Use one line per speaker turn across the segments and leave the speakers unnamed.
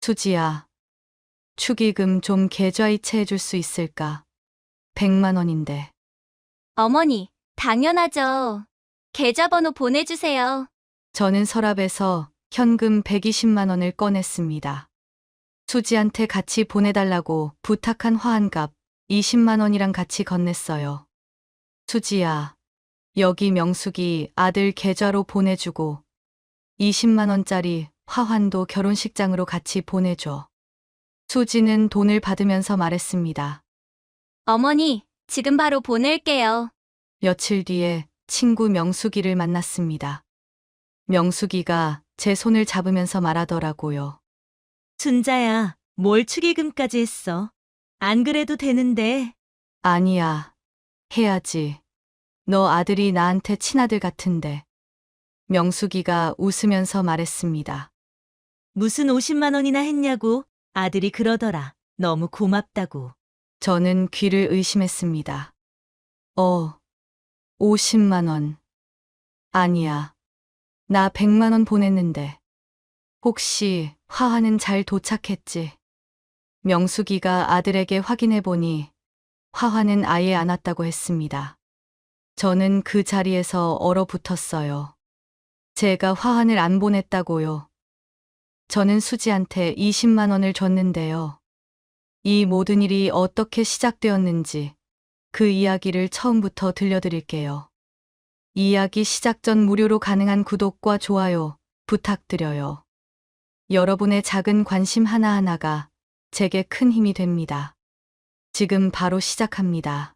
수지야, 축의금 좀 계좌이체해 줄 수 있을까? 100만 원인데.
어머니, 당연하죠. 계좌번호 보내주세요.
저는 서랍에서 현금 120만 원을 꺼냈습니다. 수지한테 같이 보내달라고 부탁한 화환값 20만 원이랑 같이 건넸어요. 수지야, 여기 명숙이 아들 계좌로 보내주고 20만 원짜리 화환도 결혼식장으로 같이 보내줘. 수지는 돈을 받으면서 말했습니다.
어머니, 지금 바로 보낼게요.
며칠 뒤에 친구 명숙이를 만났습니다. 명숙이가 제 손을 잡으면서 말하더라고요.
순자야, 뭘 축의금까지 했어? 안 그래도 되는데.
아니야, 해야지. 너 아들이 나한테 친아들 같은데. 명숙이가 웃으면서 말했습니다.
무슨 50만 원이나 했냐고 아들이 그러더라. 너무 고맙다고.
저는 귀를 의심했습니다. 50만 원. 아니야. 나 100만 원 보냈는데. 혹시 화환은 잘 도착했지? 명숙이가 아들에게 확인해 보니 화환은 아예 안 왔다고 했습니다. 저는 그 자리에서 얼어붙었어요. 제가 화환을 안 보냈다고요. 저는 수지한테 20만 원을 줬는데요. 이 모든 일이 어떻게 시작되었는지 그 이야기를 처음부터 들려드릴게요. 이야기 시작 전 무료로 가능한 구독과 좋아요 부탁드려요. 여러분의 작은 관심 하나하나가 제게 큰 힘이 됩니다. 지금 바로 시작합니다.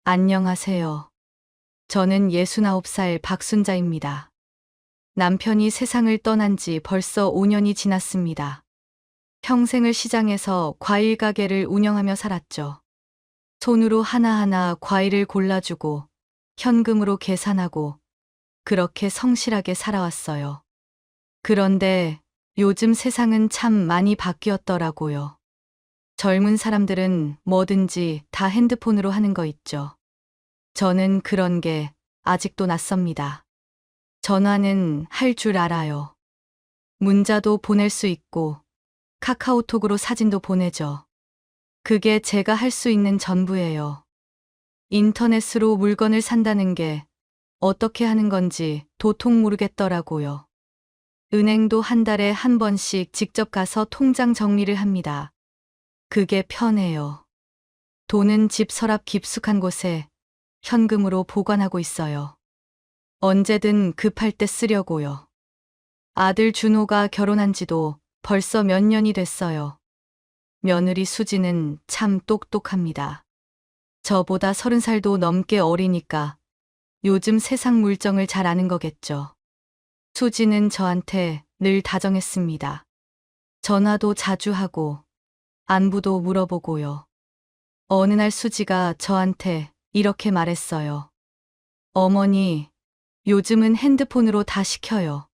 안녕하세요. 저는 69살 박순자입니다. 남편이 세상을 떠난 지 벌써 5년이 지났습니다. 평생을 시장에서 과일 가게를 운영하며 살았죠. 손으로 하나하나 과일을 골라주고 현금으로 계산하고 그렇게 성실하게 살아왔어요. 그런데 요즘 세상은 참 많이 바뀌었더라고요. 젊은 사람들은 뭐든지 다 핸드폰으로 하는 거 있죠. 저는 그런 게 아직도 낯섭니다. 전화는 할 줄 알아요. 문자도 보낼 수 있고 카카오톡으로 사진도 보내죠. 그게 제가 할 수 있는 전부예요. 인터넷으로 물건을 산다는 게 어떻게 하는 건지 도통 모르겠더라고요. 은행도 한 달에 한 번씩 직접 가서 통장 정리를 합니다. 그게 편해요. 돈은 집 서랍 깊숙한 곳에 현금으로 보관하고 있어요. 언제든 급할 때 쓰려고요. 아들 준호가 결혼한 지도 벌써 몇 년이 됐어요. 며느리 수지는 참 똑똑합니다. 저보다 30살도 넘게 어리니까 요즘 세상 물정을 잘 아는 거겠죠. 수지는 저한테 늘 다정했습니다. 전화도 자주 하고 안부도 물어보고요. 어느 날 수지가 저한테 이렇게 말했어요. 어머니, 요즘은 핸드폰으로 다 시켜요.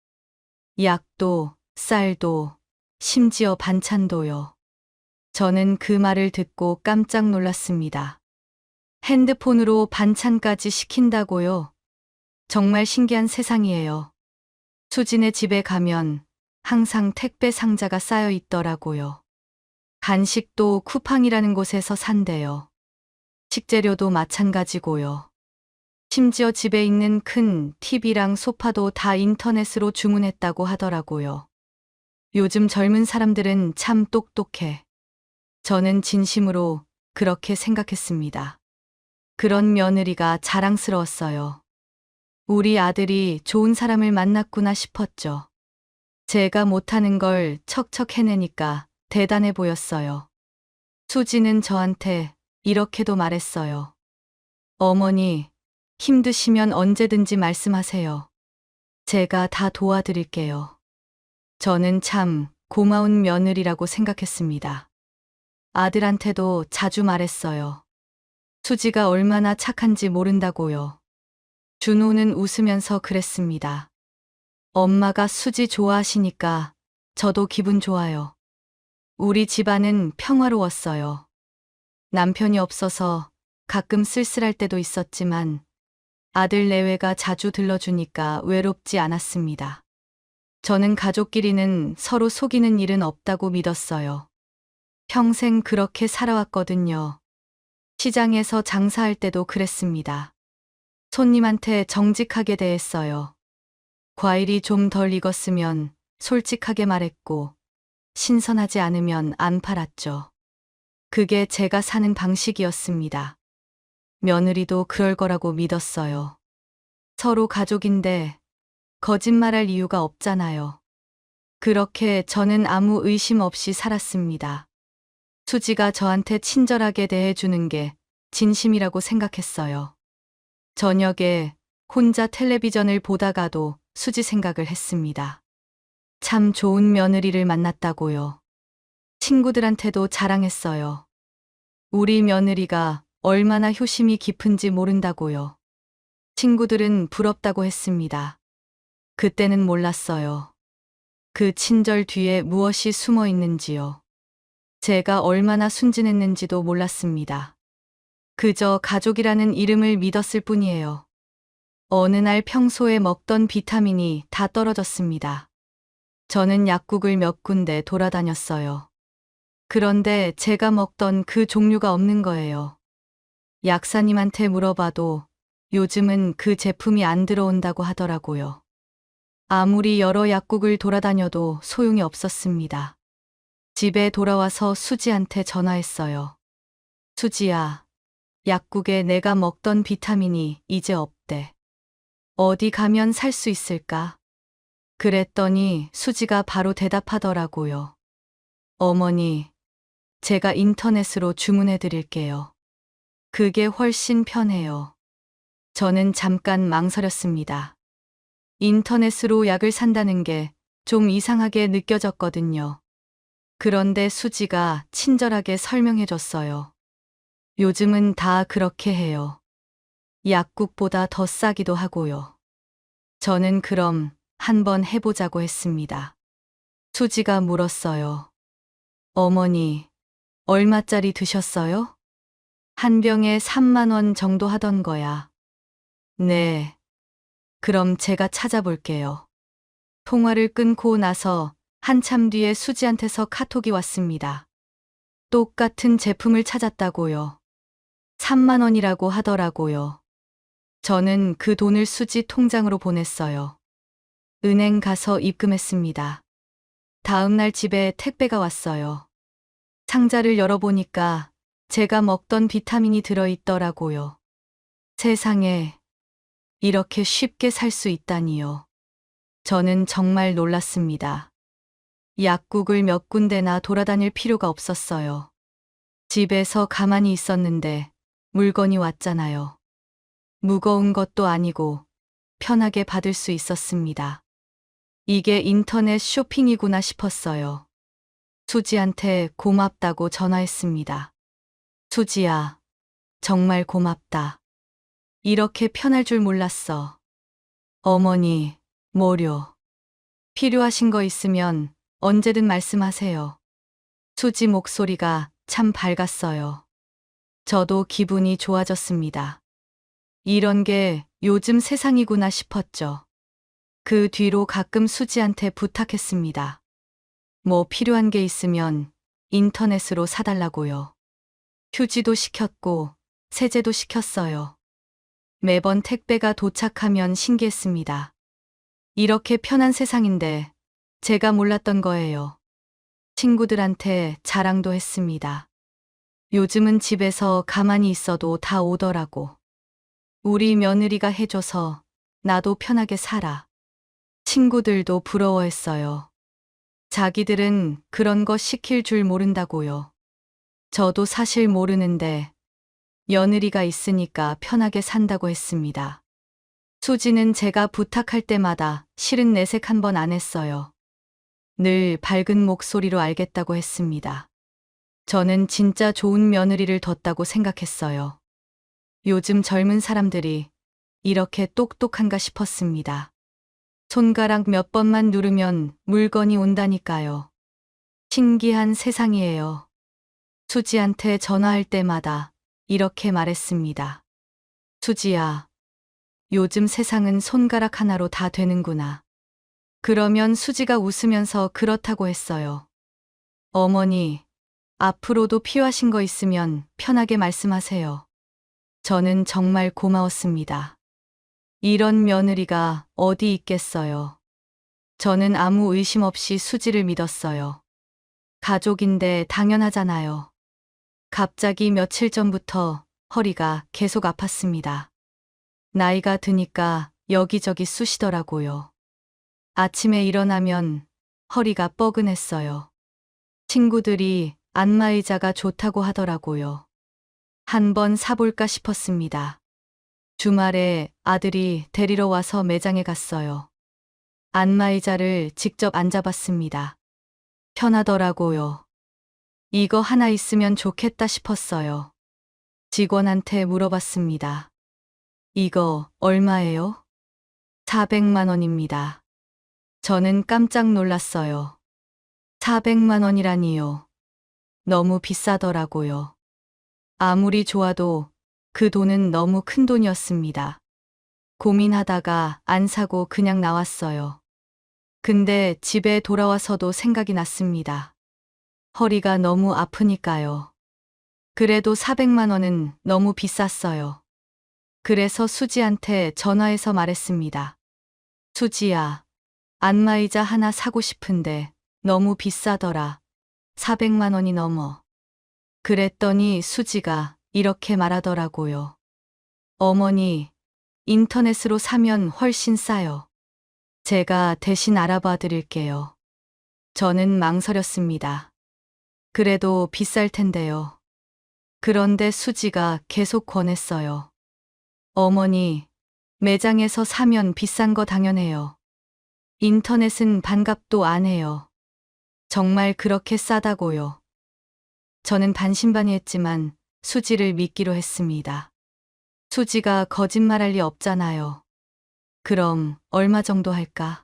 약도, 쌀도, 심지어 반찬도요. 저는 그 말을 듣고 깜짝 놀랐습니다. 핸드폰으로 반찬까지 시킨다고요? 정말 신기한 세상이에요. 수진의 집에 가면 항상 택배 상자가 쌓여 있더라고요. 간식도 쿠팡이라는 곳에서 산대요. 식재료도 마찬가지고요. 심지어 집에 있는 큰 TV랑 소파도 다 인터넷으로 주문했다고 하더라고요. 요즘 젊은 사람들은 참 똑똑해. 저는 진심으로 그렇게 생각했습니다. 그런 며느리가 자랑스러웠어요. 우리 아들이 좋은 사람을 만났구나 싶었죠. 제가 못하는 걸 척척 해내니까 대단해 보였어요. 수지는 저한테 이렇게도 말했어요. 어머니, 힘드시면 언제든지 말씀하세요. 제가 다 도와드릴게요. 저는 참 고마운 며느리라고 생각했습니다. 아들한테도 자주 말했어요. 수지가 얼마나 착한지 모른다고요. 준호는 웃으면서 그랬습니다. 엄마가 수지 좋아하시니까 저도 기분 좋아요. 우리 집안은 평화로웠어요. 남편이 없어서 가끔 쓸쓸할 때도 있었지만 아들 내외가 자주 들러주니까 외롭지 않았습니다. 저는 가족끼리는 서로 속이는 일은 없다고 믿었어요. 평생 그렇게 살아왔거든요. 시장에서 장사할 때도 그랬습니다. 손님한테 정직하게 대했어요. 과일이 좀 덜 익었으면 솔직하게 말했고, 신선하지 않으면 안 팔았죠. 그게 제가 사는 방식이었습니다. 며느리도 그럴 거라고 믿었어요. 서로 가족인데 거짓말할 이유가 없잖아요. 그렇게 저는 아무 의심 없이 살았습니다. 수지가 저한테 친절하게 대해주는 게 진심이라고 생각했어요. 저녁에 혼자 텔레비전을 보다가도 수지 생각을 했습니다. 참 좋은 며느리를 만났다고요. 친구들한테도 자랑했어요. 우리 며느리가 얼마나 효심이 깊은지 모른다고요. 친구들은 부럽다고 했습니다. 그때는 몰랐어요. 그 친절 뒤에 무엇이 숨어 있는지요. 제가 얼마나 순진했는지도 몰랐습니다. 그저 가족이라는 이름을 믿었을 뿐이에요. 어느 날 평소에 먹던 비타민이 다 떨어졌습니다. 저는 약국을 몇 군데 돌아다녔어요. 그런데 제가 먹던 그 종류가 없는 거예요. 약사님한테 물어봐도 요즘은 그 제품이 안 들어온다고 하더라고요. 아무리 여러 약국을 돌아다녀도 소용이 없었습니다. 집에 돌아와서 수지한테 전화했어요. 수지야, 약국에 내가 먹던 비타민이 이제 없대. 어디 가면 살 수 있을까? 그랬더니 수지가 바로 대답하더라고요. 어머니, 제가 인터넷으로 주문해 드릴게요. 그게 훨씬 편해요. 저는 잠깐 망설였습니다. 인터넷으로 약을 산다는 게 좀 이상하게 느껴졌거든요. 그런데 수지가 친절하게 설명해 줬어요. 요즘은 다 그렇게 해요. 약국보다 더 싸기도 하고요. 저는 그럼 한번 해보자고 했습니다. 수지가 물었어요. 어머니, 얼마짜리 드셨어요? 한 병에 3만 원 정도 하던 거야. 네. 그럼 제가 찾아볼게요. 통화를 끊고 나서 한참 뒤에 수지한테서 카톡이 왔습니다. 똑같은 제품을 찾았다고요. 3만 원이라고 하더라고요. 저는 그 돈을 수지 통장으로 보냈어요. 은행 가서 입금했습니다. 다음 날 집에 택배가 왔어요. 상자를 열어보니까 제가 먹던 비타민이 들어있더라고요. 세상에, 이렇게 쉽게 살 수 있다니요. 저는 정말 놀랐습니다. 약국을 몇 군데나 돌아다닐 필요가 없었어요. 집에서 가만히 있었는데 물건이 왔잖아요. 무거운 것도 아니고 편하게 받을 수 있었습니다. 이게 인터넷 쇼핑이구나 싶었어요. 수지한테 고맙다고 전화했습니다. 수지야, 정말 고맙다. 이렇게 편할 줄 몰랐어. 어머니, 뭐료. 필요하신 거 있으면 언제든 말씀하세요. 수지 목소리가 참 밝았어요. 저도 기분이 좋아졌습니다. 이런 게 요즘 세상이구나 싶었죠. 그 뒤로 가끔 수지한테 부탁했습니다. 뭐 필요한 게 있으면 인터넷으로 사달라고요. 휴지도 시켰고 세제도 시켰어요. 매번 택배가 도착하면 신기했습니다. 이렇게 편한 세상인데 제가 몰랐던 거예요. 친구들한테 자랑도 했습니다. 요즘은 집에서 가만히 있어도 다 오더라고. 우리 며느리가 해줘서 나도 편하게 살아. 친구들도 부러워했어요. 자기들은 그런 거 시킬 줄 모른다고요. 저도 사실 모르는데 며느리가 있으니까 편하게 산다고 했습니다. 수지는 제가 부탁할 때마다 싫은 내색 한 번 안 했어요. 늘 밝은 목소리로 알겠다고 했습니다. 저는 진짜 좋은 며느리를 뒀다고 생각했어요. 요즘 젊은 사람들이 이렇게 똑똑한가 싶었습니다. 손가락 몇 번만 누르면 물건이 온다니까요. 신기한 세상이에요. 수지한테 전화할 때마다 이렇게 말했습니다. 수지야, 요즘 세상은 손가락 하나로 다 되는구나. 그러면 수지가 웃으면서 그렇다고 했어요. 어머니, 앞으로도 필요하신 거 있으면 편하게 말씀하세요. 저는 정말 고마웠습니다. 이런 며느리가 어디 있겠어요. 저는 아무 의심 없이 수지를 믿었어요. 가족인데 당연하잖아요. 갑자기 며칠 전부터 허리가 계속 아팠습니다. 나이가 드니까 여기저기 쑤시더라고요. 아침에 일어나면 허리가 뻐근했어요. 친구들이 안마의자가 좋다고 하더라고요. 한번 사볼까 싶었습니다. 주말에 아들이 데리러 와서 매장에 갔어요. 안마의자를 직접 앉아봤습니다. 편하더라고요. 이거 하나 있으면 좋겠다 싶었어요. 직원한테 물어봤습니다. 이거 얼마예요? 400만 원입니다. 저는 깜짝 놀랐어요. 400만 원이라니요. 너무 비싸더라고요. 아무리 좋아도 그 돈은 너무 큰 돈이었습니다. 고민하다가 안 사고 그냥 나왔어요. 근데 집에 돌아와서도 생각이 났습니다. 허리가 너무 아프니까요. 그래도 400만 원은 너무 비쌌어요. 그래서 수지한테 전화해서 말했습니다. 수지야, 안마의자 하나 사고 싶은데 너무 비싸더라. 400만 원이 넘어. 그랬더니 수지가 이렇게 말하더라고요. 어머니, 인터넷으로 사면 훨씬 싸요. 제가 대신 알아봐 드릴게요. 저는 망설였습니다. 그래도 비쌀 텐데요. 그런데 수지가 계속 권했어요. 어머니, 매장에서 사면 비싼 거 당연해요. 인터넷은 반값도 안 해요. 정말 그렇게 싸다고요. 저는 반신반의했지만 수지를 믿기로 했습니다. 수지가 거짓말할 리 없잖아요. 그럼 얼마 정도 할까?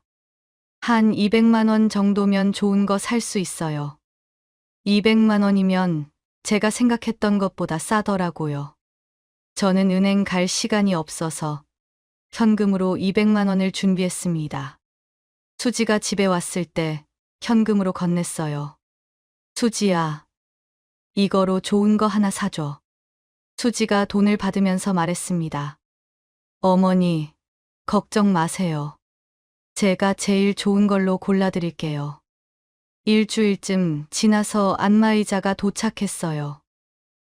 한 200만 원 정도면 좋은 거 살 수 있어요. 200만 원이면 제가 생각했던 것보다 싸더라고요. 저는 은행 갈 시간이 없어서 현금으로 200만 원을 준비했습니다. 수지가 집에 왔을 때 현금으로 건넸어요. 수지야, 이거로 좋은 거 하나 사줘. 수지가 돈을 받으면서 말했습니다. 어머니, 걱정 마세요. 제가 제일 좋은 걸로 골라드릴게요. 일주일쯤 지나서 안마의자가 도착했어요.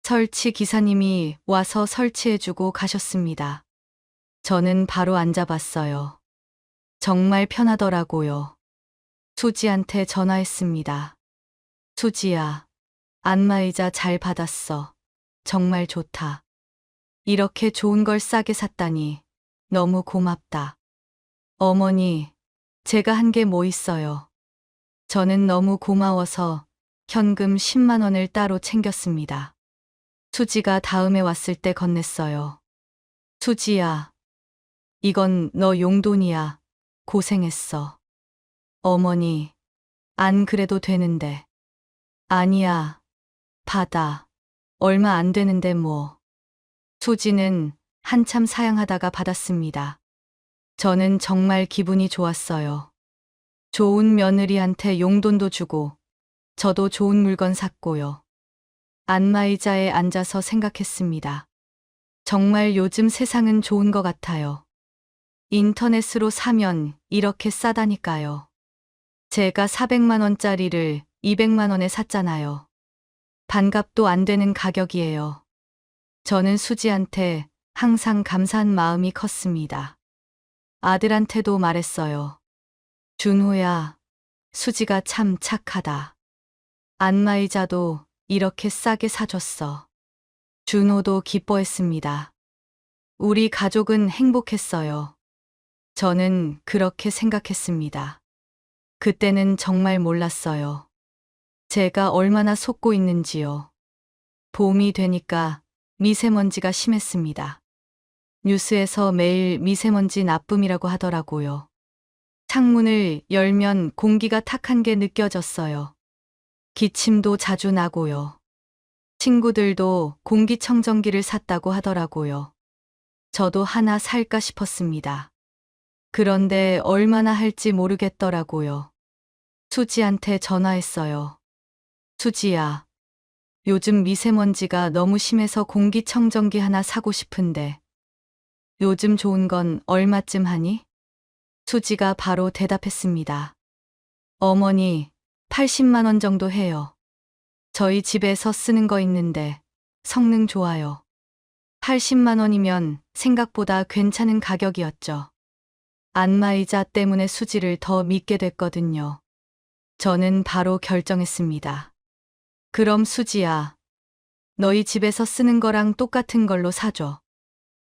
설치 기사님이 와서 설치해주고 가셨습니다. 저는 바로 앉아봤어요. 정말 편하더라고요. 수지한테 전화했습니다. 수지야, 안마의자 잘 받았어. 정말 좋다. 이렇게 좋은 걸 싸게 샀다니 너무 고맙다. 어머니, 제가 한 게 뭐 있어요. 저는 너무 고마워서 현금 10만 원을 따로 챙겼습니다. 수지가 다음에 왔을 때 건넸어요. 수지야, 이건 너 용돈이야. 고생했어. 어머니, 안 그래도 되는데. 아니야, 받아. 얼마 안 되는데 뭐. 수지는 한참 사양하다가 받았습니다. 저는 정말 기분이 좋았어요. 좋은 며느리한테 용돈도 주고, 저도 좋은 물건 샀고요. 안마의자에 앉아서 생각했습니다. 정말 요즘 세상은 좋은 것 같아요. 인터넷으로 사면 이렇게 싸다니까요. 제가 400만 원짜리를 200만 원에 샀잖아요. 반값도 안 되는 가격이에요. 저는 수지한테 항상 감사한 마음이 컸습니다. 아들한테도 말했어요. 준호야, 수지가 참 착하다. 안마의자도 이렇게 싸게 사줬어. 준호도 기뻐했습니다. 우리 가족은 행복했어요. 저는 그렇게 생각했습니다. 그때는 정말 몰랐어요. 제가 얼마나 속고 있는지요. 봄이 되니까 미세먼지가 심했습니다. 뉴스에서 매일 미세먼지 나쁨이라고 하더라고요. 창문을 열면 공기가 탁한 게 느껴졌어요. 기침도 자주 나고요. 친구들도 공기청정기를 샀다고 하더라고요. 저도 하나 살까 싶었습니다. 그런데 얼마나 할지 모르겠더라고요. 수지한테 전화했어요. 수지야, 요즘 미세먼지가 너무 심해서 공기청정기 하나 사고 싶은데 요즘 좋은 건 얼마쯤 하니? 수지가 바로 대답했습니다. 어머니, 80만 원 정도 해요. 저희 집에서 쓰는 거 있는데 성능 좋아요. 80만 원이면 생각보다 괜찮은 가격이었죠. 안마의자 때문에 수지를 더 믿게 됐거든요. 저는 바로 결정했습니다. 그럼 수지야, 너희 집에서 쓰는 거랑 똑같은 걸로 사줘.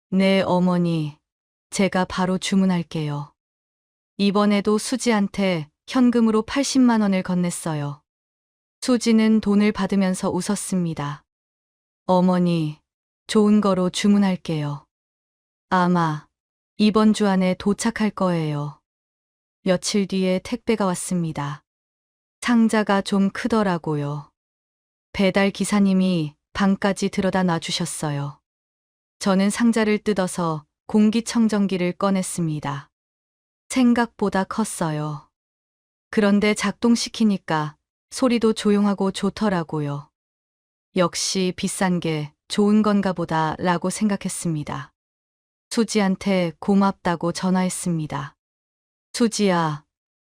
네, 어머니. 제가 바로 주문할게요. 이번에도 수지한테 현금으로 80만 원을 건넸어요. 수지는 돈을 받으면서 웃었습니다. 어머니, 좋은 거로 주문할게요. 아마 이번 주 안에 도착할 거예요. 며칠 뒤에 택배가 왔습니다. 상자가 좀 크더라고요. 배달 기사님이 방까지 들여다 놔주셨어요. 저는 상자를 뜯어서 공기청정기를 꺼냈습니다. 생각보다 컸어요. 그런데 작동시키니까 소리도 조용하고 좋더라고요. 역시 비싼 게 좋은 건가 보다 라고 생각했습니다. 수지한테 고맙다고 전화했습니다. 수지야,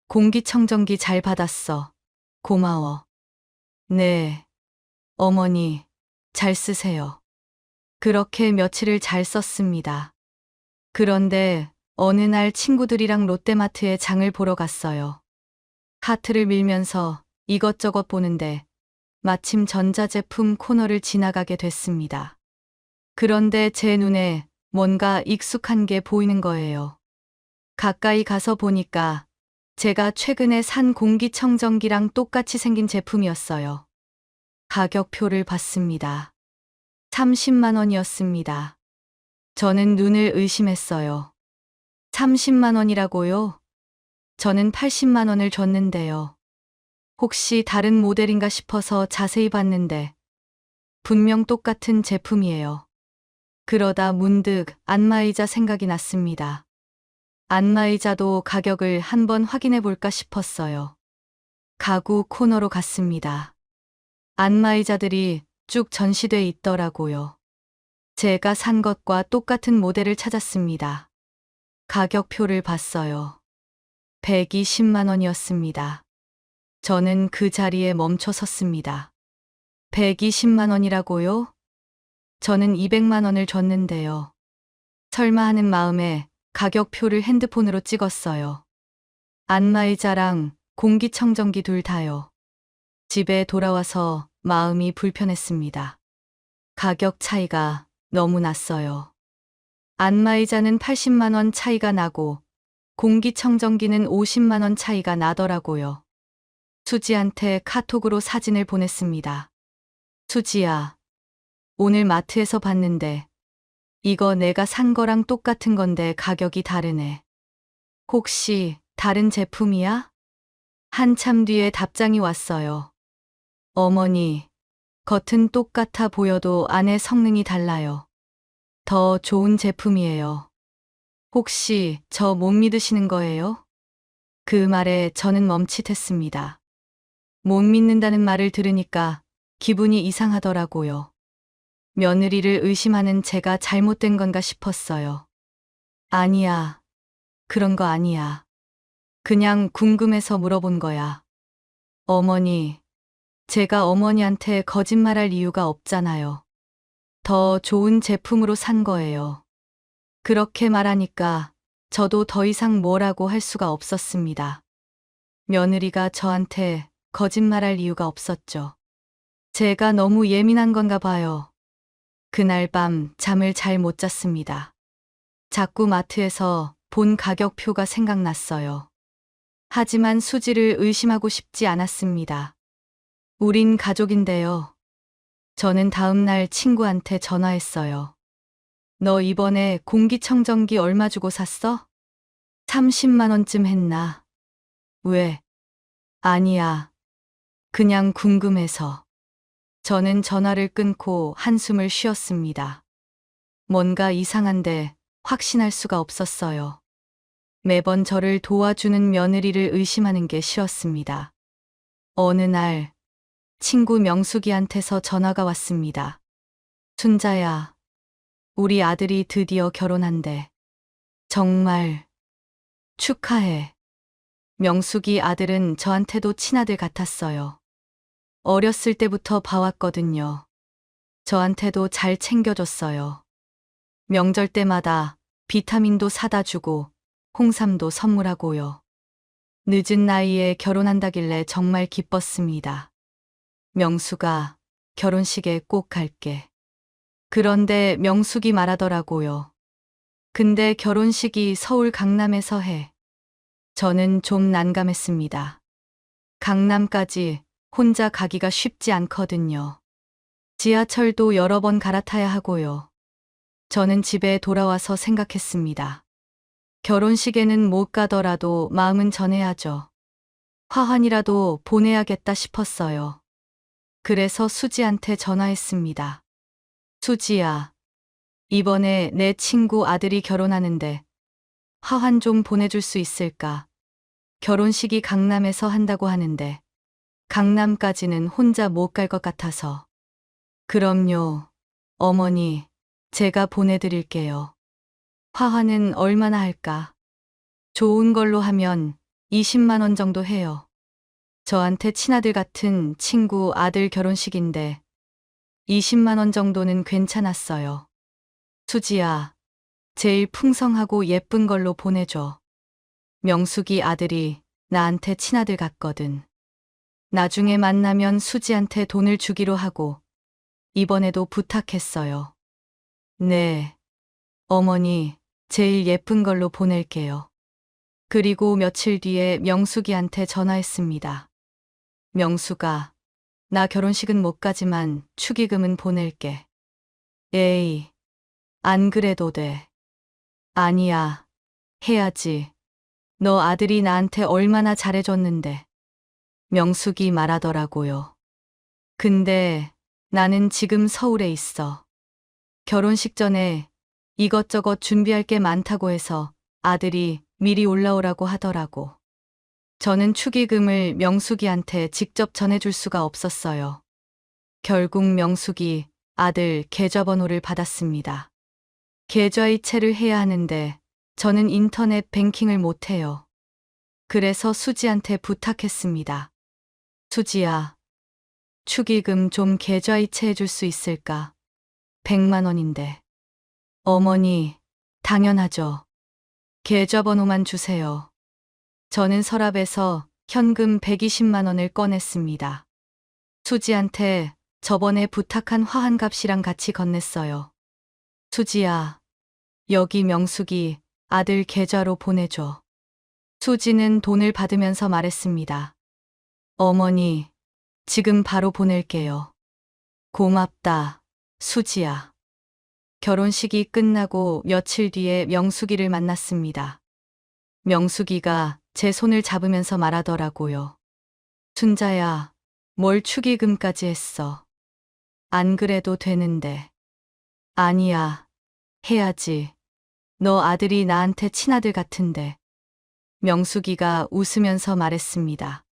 공기청정기 잘 받았어. 고마워. 네, 어머니, 잘 쓰세요. 그렇게 며칠을 잘 썼습니다. 그런데 어느 날 친구들이랑 롯데마트에 장을 보러 갔어요. 카트를 밀면서 이것저것 보는데 마침 전자제품 코너를 지나가게 됐습니다. 그런데 제 눈에 뭔가 익숙한 게 보이는 거예요. 가까이 가서 보니까 제가 최근에 산 공기청정기랑 똑같이 생긴 제품이었어요. 가격표를 봤습니다. 30만 원이었습니다. 저는 눈을 의심했어요. 30만 원이라고요? 저는 80만 원을 줬는데요. 혹시 다른 모델인가 싶어서 자세히 봤는데 분명 똑같은 제품이에요. 그러다 문득 안마의자 생각이 났습니다. 안마의자도 가격을 한번 확인해 볼까 싶었어요. 가구 코너로 갔습니다. 안마의자들이 쭉 전시돼 있더라고요. 제가 산 것과 똑같은 모델을 찾았습니다. 가격표를 봤어요. 120만 원이었습니다. 저는 그 자리에 멈춰 섰습니다. 120만 원이라고요? 저는 200만 원을 줬는데요. 설마 하는 마음에 가격표를 핸드폰으로 찍었어요. 안마의자랑 공기청정기 둘 다요. 집에 돌아와서 마음이 불편했습니다. 가격 차이가 너무 났어요. 안마의자는 80만 원 차이가 나고 공기청정기는 50만 원 차이가 나더라고요. 수지한테 카톡으로 사진을 보냈습니다. 수지야, 오늘 마트에서 봤는데 이거 내가 산 거랑 똑같은 건데 가격이 다르네. 혹시 다른 제품이야? 한참 뒤에 답장이 왔어요. 어머니, 겉은 똑같아 보여도 안에 성능이 달라요. 더 좋은 제품이에요. 혹시 저 못 믿으시는 거예요? 그 말에 저는 멈칫했습니다. 못 믿는다는 말을 들으니까 기분이 이상하더라고요. 며느리를 의심하는 제가 잘못된 건가 싶었어요. 아니야. 그런 거 아니야. 그냥 궁금해서 물어본 거야. 어머니, 제가 어머니한테 거짓말할 이유가 없잖아요. 더 좋은 제품으로 산 거예요. 그렇게 말하니까 저도 더 이상 뭐라고 할 수가 없었습니다. 며느리가 저한테 거짓말할 이유가 없었죠. 제가 너무 예민한 건가 봐요. 그날 밤 잠을 잘 못 잤습니다. 자꾸 마트에서 본 가격표가 생각났어요. 하지만 수지를 의심하고 싶지 않았습니다. 우린 가족인데요. 저는 다음 날 친구한테 전화했어요. 너 이번에 공기청정기 얼마 주고 샀어? 30만 원쯤 했나? 왜? 아니야. 그냥 궁금해서. 저는 전화를 끊고 한숨을 쉬었습니다. 뭔가 이상한데 확신할 수가 없었어요. 매번 저를 도와주는 며느리를 의심하는 게 싫었습니다. 어느 날 친구 명숙이한테서 전화가 왔습니다. 순자야, 우리 아들이 드디어 결혼한대. 정말 축하해. 명숙이 아들은 저한테도 친아들 같았어요. 어렸을 때부터 봐왔거든요. 저한테도 잘 챙겨줬어요. 명절 때마다 비타민도 사다 주고 홍삼도 선물하고요. 늦은 나이에 결혼한다길래 정말 기뻤습니다. 명수가 결혼식에 꼭 갈게. 그런데 명숙이 말하더라고요. 근데 결혼식이 서울 강남에서 해. 저는 좀 난감했습니다. 강남까지 혼자 가기가 쉽지 않거든요. 지하철도 여러 번 갈아타야 하고요. 저는 집에 돌아와서 생각했습니다. 결혼식에는 못 가더라도 마음은 전해야죠. 화환이라도 보내야겠다 싶었어요. 그래서 수지한테 전화했습니다. 수지야, 이번에 내 친구 아들이 결혼하는데 화환 좀 보내줄 수 있을까? 결혼식이 강남에서 한다고 하는데 강남까지는 혼자 못 갈 것 같아서. 그럼요, 어머니, 제가 보내드릴게요. 화환은 얼마나 할까? 좋은 걸로 하면 20만 원 정도 해요. 저한테 친아들 같은 친구 아들 결혼식인데 20만 원 정도는 괜찮았어요. 수지야, 제일 풍성하고 예쁜 걸로 보내줘. 명숙이 아들이 나한테 친아들 같거든. 나중에 만나면 수지한테 돈을 주기로 하고 이번에도 부탁했어요. 네, 어머니, 제일 예쁜 걸로 보낼게요. 그리고 며칠 뒤에 명숙이한테 전화했습니다. 명숙아, 나 결혼식은 못 가지만 축의금은 보낼게. 에이, 안 그래도 돼. 아니야, 해야지. 너 아들이 나한테 얼마나 잘해줬는데. 명숙이 말하더라고요. 근데 나는 지금 서울에 있어. 결혼식 전에 이것저것 준비할 게 많다고 해서 아들이 미리 올라오라고 하더라고. 저는 축의금을 명숙이한테 직접 전해줄 수가 없었어요. 결국 명숙이 아들 계좌번호를 받았습니다. 계좌이체를 해야 하는데 저는 인터넷 뱅킹을 못해요. 그래서 수지한테 부탁했습니다. 수지야, 축의금 좀 계좌이체해 줄 수 있을까? 100만 원인데. 어머니, 당연하죠. 계좌번호만 주세요. 저는 서랍에서 현금 120만 원을 꺼냈습니다. 수지한테 저번에 부탁한 화환값이랑 같이 건넸어요. 수지야, 여기 명숙이 아들 계좌로 보내줘. 수지는 돈을 받으면서 말했습니다. 어머니, 지금 바로 보낼게요. 고맙다, 수지야. 결혼식이 끝나고 며칠 뒤에 명숙이를 만났습니다. 명숙이가 제 손을 잡으면서 말하더라고요. 순자야, 뭘 축의금까지 했어. 안 그래도 되는데. 아니야, 해야지. 너 아들이 나한테 친아들 같은데. 명숙이가 웃으면서 말했습니다.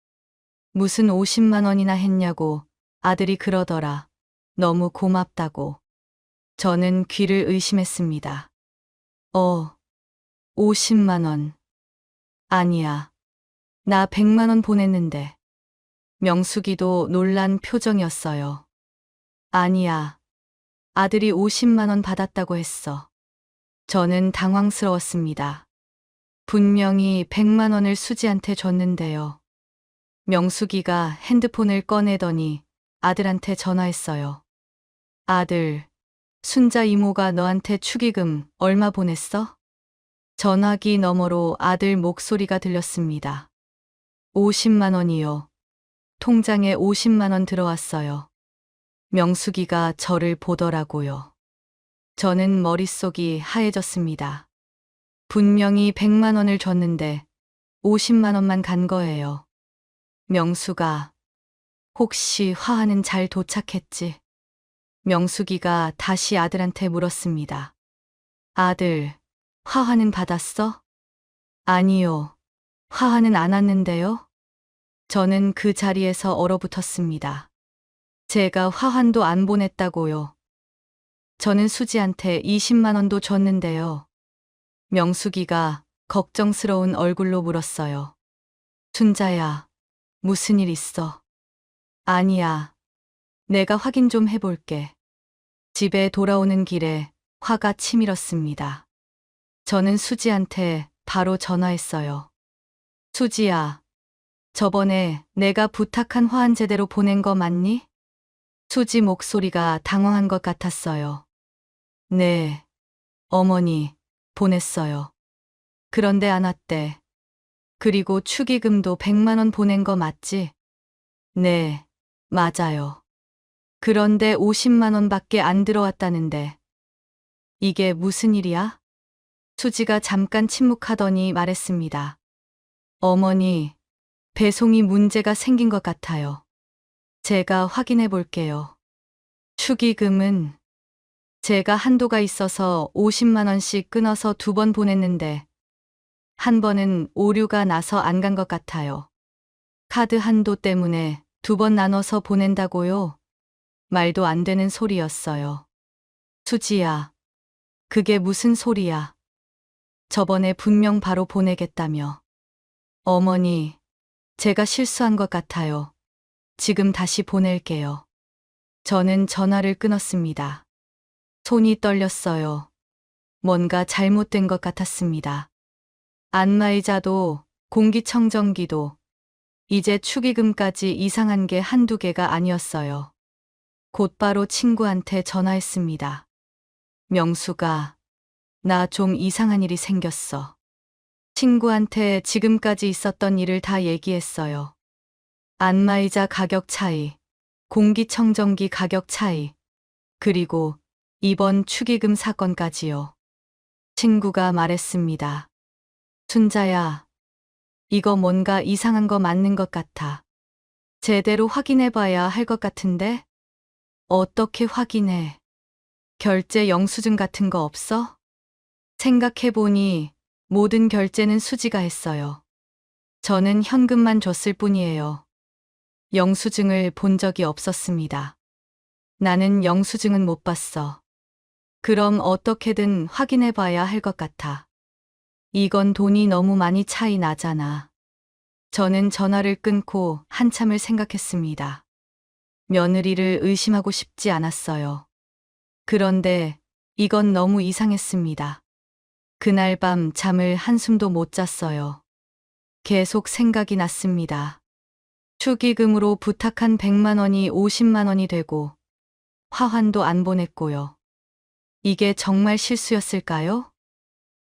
무슨 50만 원이나 했냐고 아들이 그러더라. 너무 고맙다고. 저는 귀를 의심했습니다. 50만 원. 아니야. 나 100만 원 보냈는데. 명숙이도 놀란 표정이었어요. 아니야. 아들이 50만 원 받았다고 했어. 저는 당황스러웠습니다. 분명히 100만 원을 수지한테 줬는데요. 명숙이가 핸드폰을 꺼내더니 아들한테 전화했어요. 아들, 순자 이모가 너한테 축의금 얼마 보냈어? 전화기 너머로 아들 목소리가 들렸습니다. 50만 원이요. 통장에 50만 원 들어왔어요. 명숙이가 저를 보더라고요. 저는 머릿속이 하얘졌습니다. 분명히 100만 원을 줬는데 50만 원만 간 거예요. 명숙아, 혹시 화환은 잘 도착했지? 명숙이가 다시 아들한테 물었습니다. 아들, 화환은 받았어? 아니요. 화환은 안 왔는데요. 저는 그 자리에서 얼어붙었습니다. 제가 화환도 안 보냈다고요. 저는 수지한테 20만 원도 줬는데요. 명숙이가 걱정스러운 얼굴로 물었어요. 순자야, 무슨 일 있어? 아니야. 내가 확인 좀 해볼게. 집에 돌아오는 길에 화가 치밀었습니다. 저는 수지한테 바로 전화했어요. 수지야, 저번에 내가 부탁한 화환 제대로 보낸 거 맞니? 수지 목소리가 당황한 것 같았어요. 네, 어머니, 보냈어요. 그런데 안 왔대. 그리고 축의금도 100만 원 보낸 거 맞지? 네, 맞아요. 그런데 50만 원밖에 안 들어왔다는데. 이게 무슨 일이야? 수지가 잠깐 침묵하더니 말했습니다. 어머니, 배송이 문제가 생긴 것 같아요. 제가 확인해 볼게요. 축의금은 제가 한도가 있어서 50만 원씩 끊어서 2번 보냈는데 한 번은 오류가 나서 안 간 것 같아요. 카드 한도 때문에 2번 나눠서 보낸다고요? 말도 안 되는 소리였어요. 수지야, 그게 무슨 소리야? 저번에 분명 바로 보내겠다며. 어머니, 제가 실수한 것 같아요. 지금 다시 보낼게요. 저는 전화를 끊었습니다. 손이 떨렸어요. 뭔가 잘못된 것 같았습니다. 안마의자도 공기청정기도 이제 축의금까지 이상한 게 한두 개가 아니었어요. 곧바로 친구한테 전화했습니다. 명수가, 나 좀 이상한 일이 생겼어. 친구한테 지금까지 있었던 일을 다 얘기했어요. 안마의자 가격 차이, 공기청정기 가격 차이, 그리고 이번 축의금 사건까지요. 친구가 말했습니다. 순자야, 이거 뭔가 이상한 거 맞는 것 같아. 제대로 확인해봐야 할 것 같은데? 어떻게 확인해? 결제 영수증 같은 거 없어? 생각해보니 모든 결제는 수지가 했어요. 저는 현금만 줬을 뿐이에요. 영수증을 본 적이 없었습니다. 나는 영수증은 못 봤어. 그럼 어떻게든 확인해봐야 할 것 같아. 이건 돈이 너무 많이 차이 나잖아. 저는 전화를 끊고 한참을 생각했습니다. 며느리를 의심하고 싶지 않았어요. 그런데 이건 너무 이상했습니다. 그날 밤 잠을 한숨도 못 잤어요. 계속 생각이 났습니다. 축의금으로 부탁한 100만 원이 50만 원이 되고 화환도 안 보냈고요. 이게 정말 실수였을까요?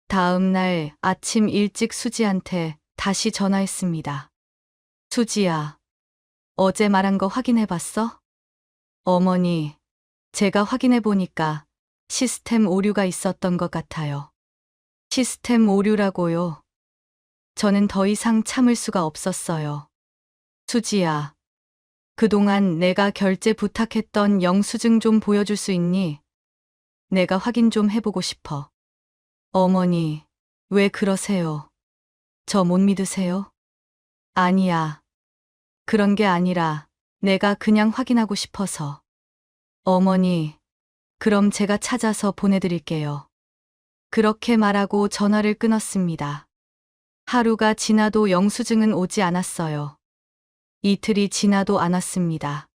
다음 날 아침 일찍 수지한테 다시 전화했습니다. 수지야, 어제 말한 거 확인해 봤어? 어머니, 제가 확인해 보니까 시스템 오류가 있었던 것 같아요. 시스템 오류라고요? 저는 더 이상 참을 수가 없었어요. 수지야, 그동안 내가 결제 부탁했던 영수증 좀 보여줄 수 있니? 내가 확인 좀 해보고 싶어. 어머니, 왜 그러세요? 저 못 믿으세요? 아니야. 그런 게 아니라 내가 그냥 확인하고 싶어서. 어머니, 그럼 제가 찾아서 보내드릴게요. 그렇게 말하고 전화를 끊었습니다. 하루가 지나도 영수증은 오지 않았어요. 이틀이 지나도 안 왔습니다.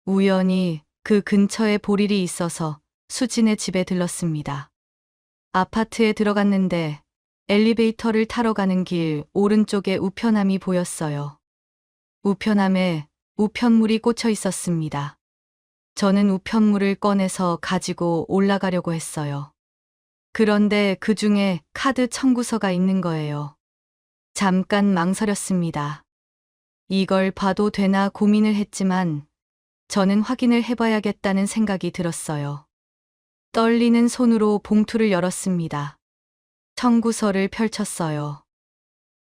우연히 그 근처에 볼 일이 있어서 수진의 집에 들렀습니다. 아파트에 들어갔는데 엘리베이터를 타러 가는 길 오른쪽에 우편함이 보였어요. 우편함에 우편물이 꽂혀 있었습니다. 저는 우편물을 꺼내서 가지고 올라가려고 했어요. 그런데 그 중에 카드 청구서가 있는 거예요. 잠깐 망설였습니다. 이걸 봐도 되나 고민을 했지만 저는 확인을 해봐야겠다는 생각이 들었어요. 떨리는 손으로 봉투를 열었습니다. 청구서를 펼쳤어요.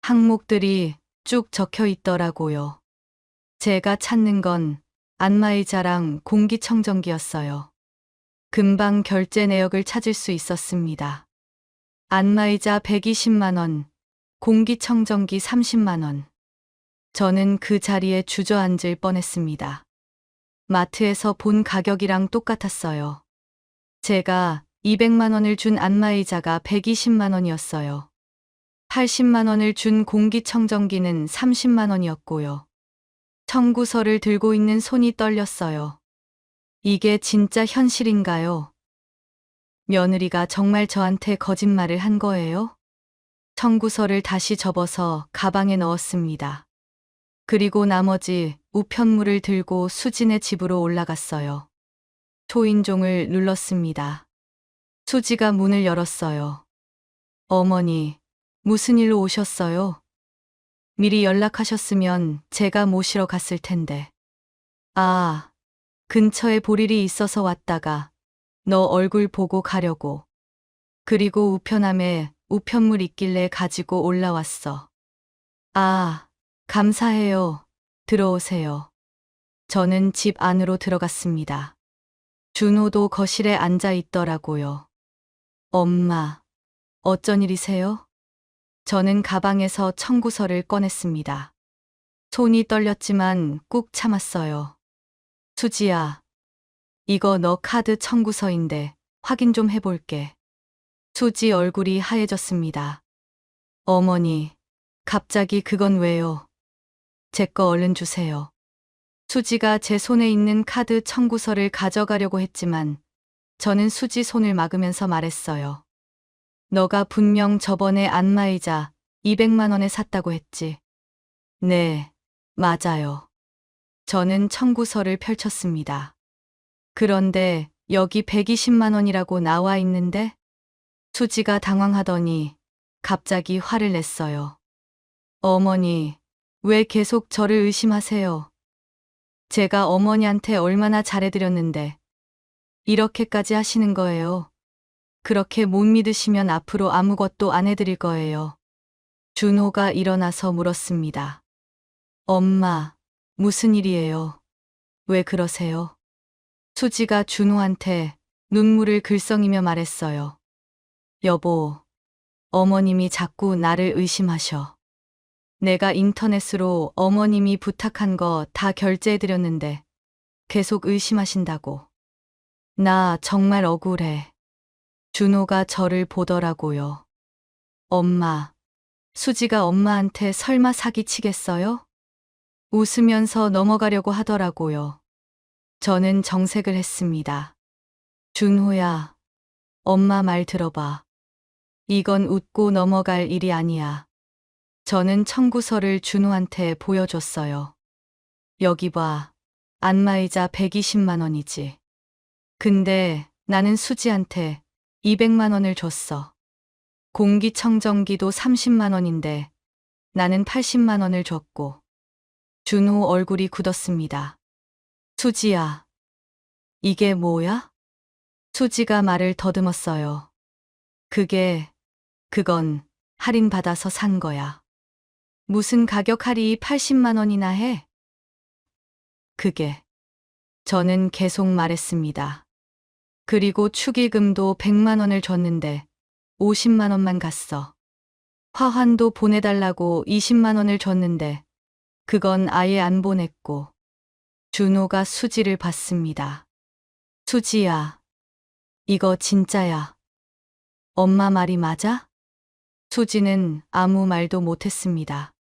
항목들이 쭉 적혀 있더라고요. 제가 찾는 건 안마의자랑 공기청정기였어요. 금방 결제 내역을 찾을 수 있었습니다. 안마의자 120만 원, 공기청정기 30만 원. 저는 그 자리에 주저앉을 뻔했습니다. 마트에서 본 가격이랑 똑같았어요. 제가 200만 원을 준 안마의자가 120만 원이었어요. 80만 원을 준 공기청정기는 30만 원이었고요. 청구서를 들고 있는 손이 떨렸어요. 이게 진짜 현실인가요? 며느리가 정말 저한테 거짓말을 한 거예요? 청구서를 다시 접어서 가방에 넣었습니다. 그리고 나머지 우편물을 들고 수진의 집으로 올라갔어요. 초인종을 눌렀습니다. 수지가 문을 열었어요. 어머니, 무슨 일로 오셨어요? 미리 연락하셨으면 제가 모시러 갔을 텐데. 아, 근처에 볼 일이 있어서 왔다가 너 얼굴 보고 가려고. 그리고 우편함에 우편물 있길래 가지고 올라왔어. 아, 감사해요. 들어오세요. 저는 집 안으로 들어갔습니다. 준호도 거실에 앉아 있더라고요. 엄마, 어쩐 일이세요? 저는 가방에서 청구서를 꺼냈습니다. 손이 떨렸지만 꾹 참았어요. 수지야, 이거 너 카드 청구서인데 확인 좀 해볼게. 수지 얼굴이 하얘졌습니다. 어머니, 갑자기 그건 왜요? 제 거 얼른 주세요. 수지가 제 손에 있는 카드 청구서를 가져가려고 했지만 저는 수지 손을 막으면서 말했어요. 너가 분명 저번에 안마의자 200만 원에 샀다고 했지. 네, 맞아요. 저는 청구서를 펼쳤습니다. 그런데 여기 120만 원이라고 나와 있는데? 수지가 당황하더니 갑자기 화를 냈어요. 어머니, 왜 계속 저를 의심하세요? 제가 어머니한테 얼마나 잘해드렸는데 이렇게까지 하시는 거예요. 그렇게 못 믿으시면 앞으로 아무것도 안 해드릴 거예요. 준호가 일어나서 물었습니다. 엄마, 무슨 일이에요? 왜 그러세요? 수지가 준호한테 눈물을 글썽이며 말했어요. 여보, 어머님이 자꾸 나를 의심하셔. 내가 인터넷으로 어머님이 부탁한 거 다 결제해드렸는데 계속 의심하신다고. 나 정말 억울해. 준호가 저를 보더라고요. 엄마, 수지가 엄마한테 설마 사기치겠어요? 웃으면서 넘어가려고 하더라고요. 저는 정색을 했습니다. 준호야, 엄마 말 들어봐. 이건 웃고 넘어갈 일이 아니야. 저는 청구서를 준호한테 보여줬어요. 여기 봐, 안마의자 120만 원이지. 근데 나는 수지한테 200만 원을 줬어. 공기청정기도 30만 원인데 나는 80만 원을 줬고. 준호 얼굴이 굳었습니다. 수지야, 이게 뭐야? 수지가 말을 더듬었어요. 그건 할인받아서 산 거야. 무슨 가격 할인이 80만 원이나 해? 저는 계속 말했습니다. 그리고 축의금도 100만 원을 줬는데 50만 원만 갔어. 화환도 보내달라고 20만 원을 줬는데 그건 아예 안 보냈고. 준호가 수지를 봤습니다. 수지야, 이거 진짜야. 엄마 말이 맞아? 수지는 아무 말도 못했습니다.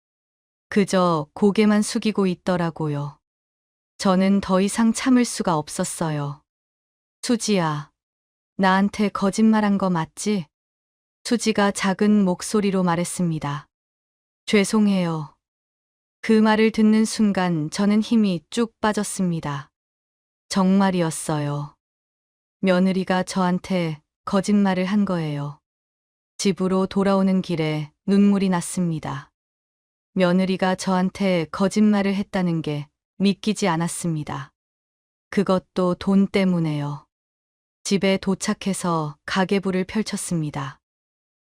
그저 고개만 숙이고 있더라고요. 저는 더 이상 참을 수가 없었어요. 수지야, 나한테 거짓말한 거 맞지? 수지가 작은 목소리로 말했습니다. 죄송해요. 그 말을 듣는 순간 저는 힘이 쭉 빠졌습니다. 정말이었어요. 며느리가 저한테 거짓말을 한 거예요. 집으로 돌아오는 길에 눈물이 났습니다. 며느리가 저한테 거짓말을 했다는 게 믿기지 않았습니다. 그것도 돈 때문에요. 집에 도착해서 가계부를 펼쳤습니다.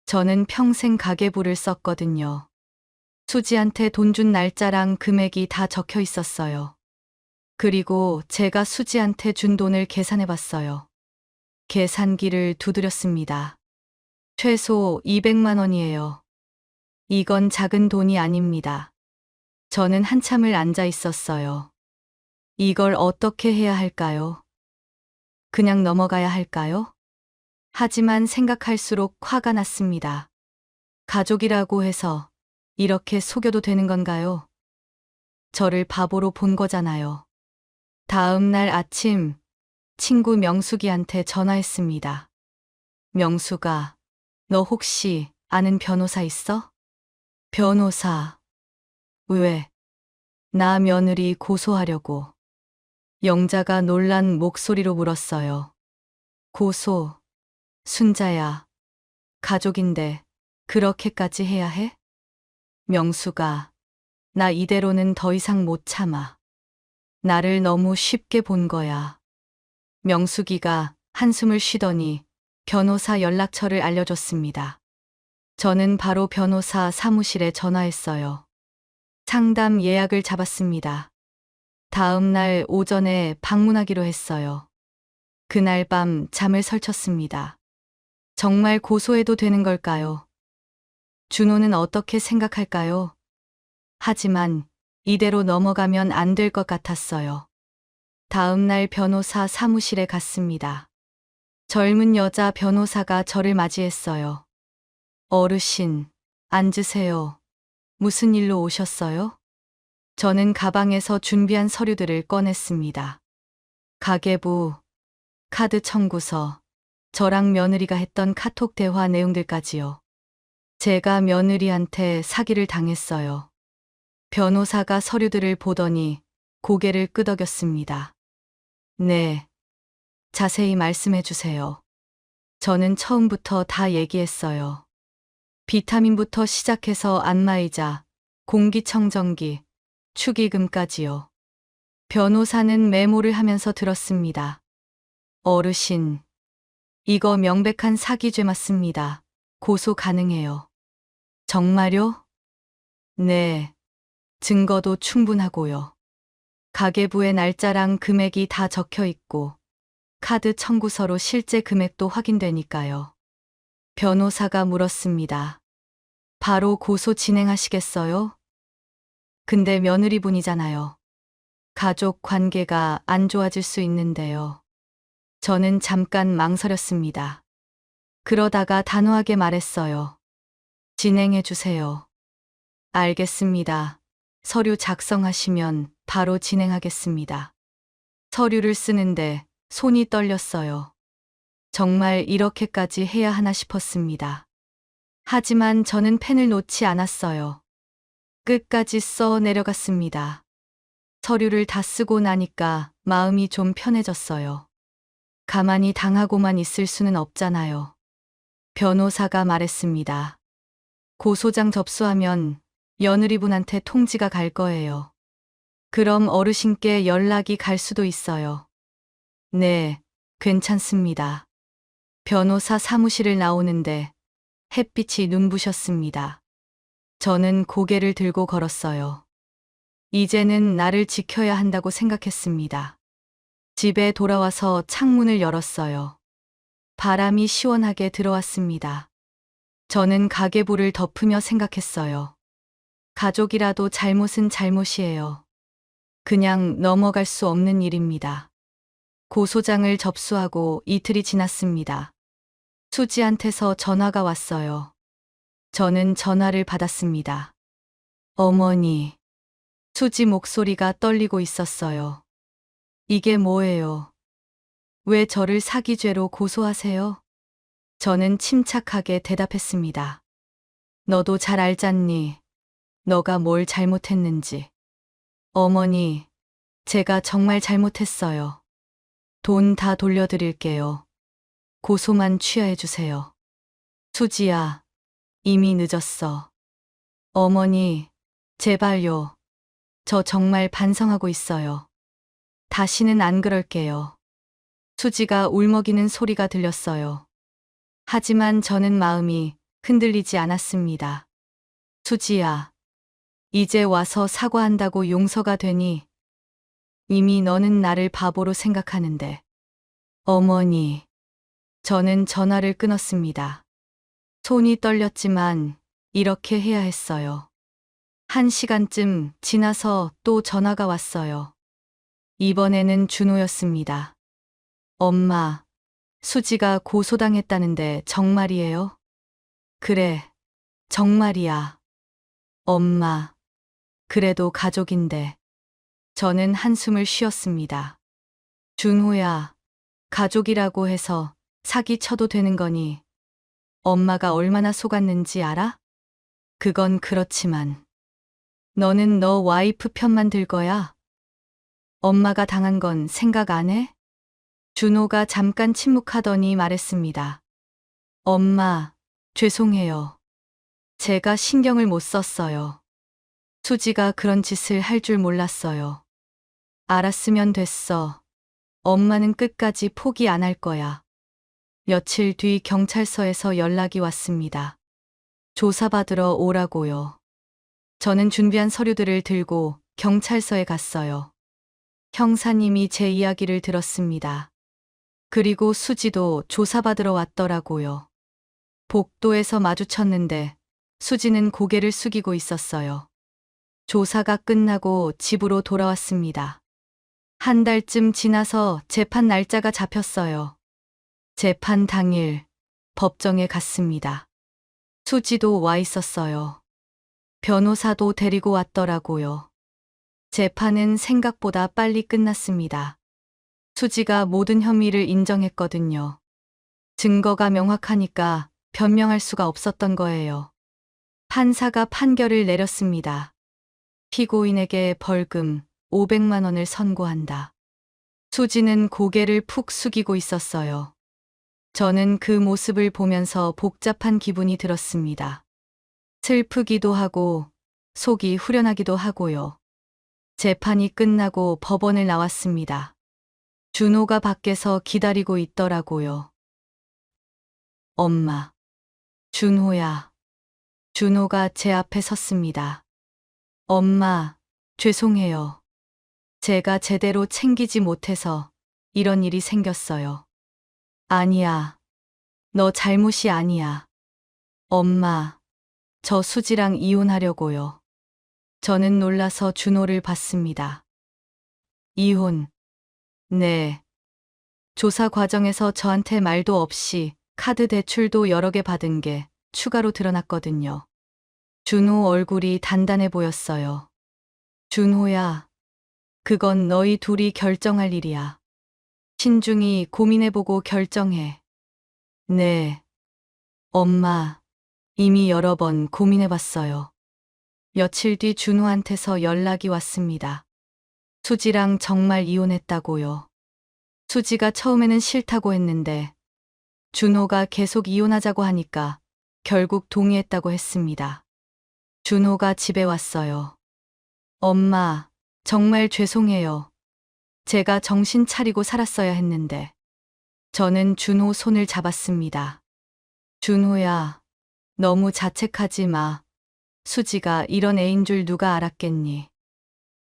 저는 평생 가계부를 썼거든요. 수지한테 돈 준 날짜랑 금액이 다 적혀 있었어요. 그리고 제가 수지한테 준 돈을 계산해 봤어요. 계산기를 두드렸습니다. 최소 200만 원이에요. 이건 작은 돈이 아닙니다. 저는 한참을 앉아 있었어요. 이걸 어떻게 해야 할까요? 그냥 넘어가야 할까요? 하지만 생각할수록 화가 났습니다. 가족이라고 해서 이렇게 속여도 되는 건가요? 저를 바보로 본 거잖아요. 다음 날 아침 친구 명숙이한테 전화했습니다. 명숙아, 너 혹시 아는 변호사 있어? 변호사. 왜? 나 며느리 고소하려고. 영자가 놀란 목소리로 물었어요. 고소. 순자야. 가족인데 그렇게까지 해야 해? 명수가, 나 이대로는 더 이상 못 참아. 나를 너무 쉽게 본 거야. 명숙이가 한숨을 쉬더니 변호사 연락처를 알려줬습니다. 저는 바로 변호사 사무실에 전화했어요. 상담 예약을 잡았습니다. 다음 날 오전에 방문하기로 했어요. 그날 밤 잠을 설쳤습니다. 정말 고소해도 되는 걸까요? 준호는 어떻게 생각할까요? 하지만 이대로 넘어가면 안 될 것 같았어요. 다음 날 변호사 사무실에 갔습니다. 젊은 여자 변호사가 저를 맞이했어요. 어르신, 앉으세요. 무슨 일로 오셨어요? 저는 가방에서 준비한 서류들을 꺼냈습니다. 가계부, 카드 청구서, 저랑 며느리가 했던 카톡 대화 내용들까지요. 제가 며느리한테 사기를 당했어요. 변호사가 서류들을 보더니 고개를 끄덕였습니다. 네, 자세히 말씀해 주세요. 저는 처음부터 다 얘기했어요. 비타민부터 시작해서 안마의자, 공기청정기, 축의금까지요. 변호사는 메모를 하면서 들었습니다. 어르신, 이거 명백한 사기죄 맞습니다. 고소 가능해요. 정말요? 네, 증거도 충분하고요. 가계부에 날짜랑 금액이 다 적혀 있고, 카드 청구서로 실제 금액도 확인되니까요. 변호사가 물었습니다. 바로 고소 진행하시겠어요? 근데 며느리분이잖아요. 가족 관계가 안 좋아질 수 있는데요. 저는 잠깐 망설였습니다. 그러다가 단호하게 말했어요. 진행해 주세요. 알겠습니다. 서류 작성하시면 바로 진행하겠습니다. 서류를 쓰는데 손이 떨렸어요. 정말 이렇게까지 해야 하나 싶었습니다. 하지만 저는 펜을 놓지 않았어요. 끝까지 써 내려갔습니다. 서류를 다 쓰고 나니까 마음이 좀 편해졌어요. 가만히 당하고만 있을 수는 없잖아요. 변호사가 말했습니다. 고소장 접수하면 며느리분한테 통지가 갈 거예요. 그럼 어르신께 연락이 갈 수도 있어요. 네, 괜찮습니다. 변호사 사무실을 나오는데 햇빛이 눈부셨습니다. 저는 고개를 들고 걸었어요. 이제는 나를 지켜야 한다고 생각했습니다. 집에 돌아와서 창문을 열었어요. 바람이 시원하게 들어왔습니다. 저는 가계부를 덮으며 생각했어요. 가족이라도 잘못은 잘못이에요. 그냥 넘어갈 수 없는 일입니다. 고소장을 접수하고 이틀이 지났습니다. 수지한테서 전화가 왔어요. 저는 전화를 받았습니다. 어머니. 수지 목소리가 떨리고 있었어요. 이게 뭐예요? 왜 저를 사기죄로 고소하세요? 저는 침착하게 대답했습니다. 너도 잘 알잖니. 너가 뭘 잘못했는지. 어머니, 제가 정말 잘못했어요. 돈 다 돌려드릴게요. 고소만 취하해 주세요. 수지야, 이미 늦었어. 어머니, 제발요. 저 정말 반성하고 있어요. 다시는 안 그럴게요. 수지가 울먹이는 소리가 들렸어요. 하지만 저는 마음이 흔들리지 않았습니다. 수지야, 이제 와서 사과한다고 용서가 되니? 이미 너는 나를 바보로 생각하는데. 어머니, 저는 전화를 끊었습니다. 손이 떨렸지만 이렇게 해야 했어요. 1시간쯤 지나서 또 전화가 왔어요. 이번에는 준호였습니다. 엄마, 수지가 고소당했다는데 정말이에요? 그래, 정말이야. 엄마, 그래도 가족인데. 저는 한숨을 쉬었습니다. 준호야, 가족이라고 해서 사기 쳐도 되는 거니? 엄마가 얼마나 속았는지 알아? 그건 그렇지만. 너는 너 와이프 편만 들 거야? 엄마가 당한 건 생각 안 해? 준호가 잠깐 침묵하더니 말했습니다. 엄마, 죄송해요. 제가 신경을 못 썼어요. 수지가 그런 짓을 할 줄 몰랐어요. 알았으면 됐어. 엄마는 끝까지 포기 안 할 거야. 며칠 뒤 경찰서에서 연락이 왔습니다. 조사받으러 오라고요. 저는 준비한 서류들을 들고 경찰서에 갔어요. 형사님이 제 이야기를 들었습니다. 그리고 수지도 조사받으러 왔더라고요. 복도에서 마주쳤는데 수지는 고개를 숙이고 있었어요. 조사가 끝나고 집으로 돌아왔습니다. 한 달쯤 지나서 재판 날짜가 잡혔어요. 재판 당일 법정에 갔습니다. 수지도 와 있었어요. 변호사도 데리고 왔더라고요. 재판은 생각보다 빨리 끝났습니다. 수지가 모든 혐의를 인정했거든요. 증거가 명확하니까 변명할 수가 없었던 거예요. 판사가 판결을 내렸습니다. 피고인에게 벌금 500만 원을 선고한다. 수지는 고개를 푹 숙이고 있었어요. 저는 그 모습을 보면서 복잡한 기분이 들었습니다. 슬프기도 하고 속이 후련하기도 하고요. 재판이 끝나고 법원을 나왔습니다. 준호가 밖에서 기다리고 있더라고요. 엄마. 준호야. 준호가 제 앞에 섰습니다. 엄마, 죄송해요. 제가 제대로 챙기지 못해서 이런 일이 생겼어요. 아니야. 너 잘못이 아니야. 엄마, 저 수지랑 이혼하려고요. 저는 놀라서 준호를 봤습니다. 이혼. 네. 조사 과정에서 저한테 말도 없이 카드 대출도 여러 개 받은 게 추가로 드러났거든요. 준호 얼굴이 단단해 보였어요. 준호야, 그건 너희 둘이 결정할 일이야. 신중히 고민해보고 결정해. 네. 엄마, 이미 여러 번 고민해봤어요. 며칠 뒤 준호한테서 연락이 왔습니다. 수지랑 정말 이혼했다고요. 수지가 처음에는 싫다고 했는데 준호가 계속 이혼하자고 하니까 결국 동의했다고 했습니다. 준호가 집에 왔어요. 엄마, 정말 죄송해요. 제가 정신 차리고 살았어야 했는데. 저는 준호 손을 잡았습니다. 준호야, 너무 자책하지 마. 수지가 이런 애인 줄 누가 알았겠니?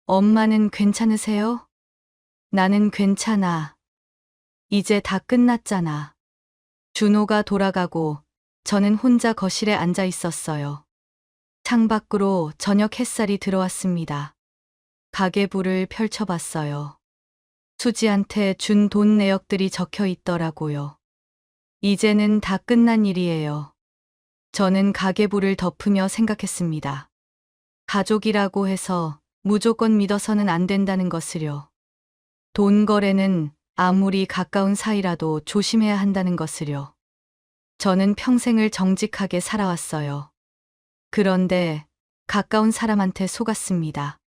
엄마는 괜찮으세요? 나는 괜찮아. 이제 다 끝났잖아. 준호가 돌아가고 저는 혼자 거실에 앉아 있었어요. 창밖으로 저녁 햇살이 들어왔습니다. 가계부를 펼쳐봤어요. 수지한테 준 돈 내역들이 적혀 있더라고요. 이제는 다 끝난 일이에요. 저는 가계부를 덮으며 생각했습니다. 가족이라고 해서 무조건 믿어서는 안 된다는 것을요. 돈 거래는 아무리 가까운 사이라도 조심해야 한다는 것을요. 저는 평생을 정직하게 살아왔어요. 그런데 가까운 사람한테 속았습니다.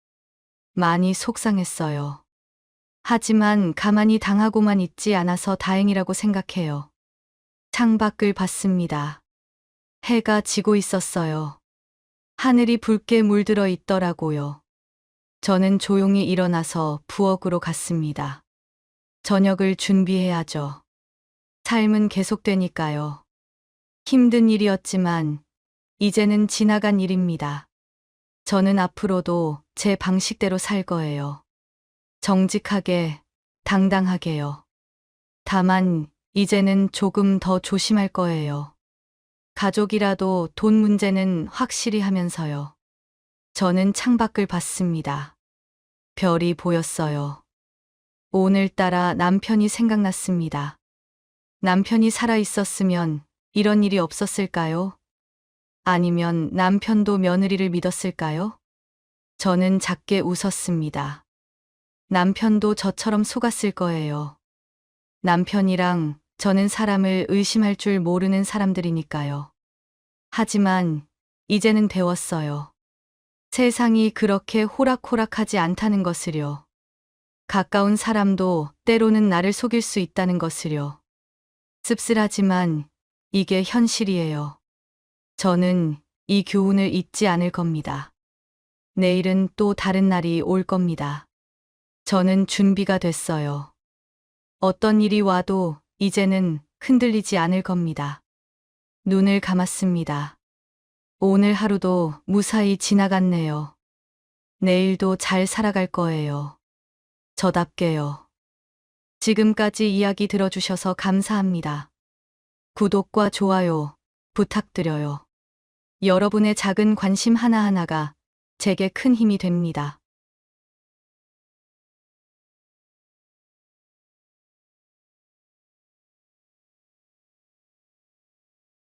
많이 속상했어요. 하지만 가만히 당하고만 있지 않아서 다행이라고 생각해요. 창밖을 봤습니다. 해가 지고 있었어요. 하늘이 붉게 물들어 있더라고요. 저는 조용히 일어나서 부엌으로 갔습니다. 저녁을 준비해야죠. 삶은 계속되니까요. 힘든 일이었지만 이제는 지나간 일입니다. 저는 앞으로도 제 방식대로 살 거예요. 정직하게, 당당하게요. 다만 이제는 조금 더 조심할 거예요. 가족이라도 돈 문제는 확실히 하면서요. 저는 창밖을 봤습니다. 별이 보였어요. 오늘따라 남편이 생각났습니다. 남편이 살아 있었으면 이런 일이 없었을까요? 아니면 남편도 며느리를 믿었을까요? 저는 작게 웃었습니다. 남편도 저처럼 속았을 거예요. 남편이랑 저는 사람을 의심할 줄 모르는 사람들이니까요. 하지만 이제는 배웠어요. 세상이 그렇게 호락호락하지 않다는 것을요. 가까운 사람도 때로는 나를 속일 수 있다는 것을요. 씁쓸하지만 이게 현실이에요. 저는 이 교훈을 잊지 않을 겁니다. 내일은 또 다른 날이 올 겁니다. 저는 준비가 됐어요. 어떤 일이 와도 이제는 흔들리지 않을 겁니다. 눈을 감았습니다. 오늘 하루도 무사히 지나갔네요. 내일도 잘 살아갈 거예요. 저답게요. 지금까지 이야기 들어주셔서 감사합니다. 구독과 좋아요 부탁드려요. 여러분의 작은 관심 하나하나가 제게 큰 힘이 됩니다.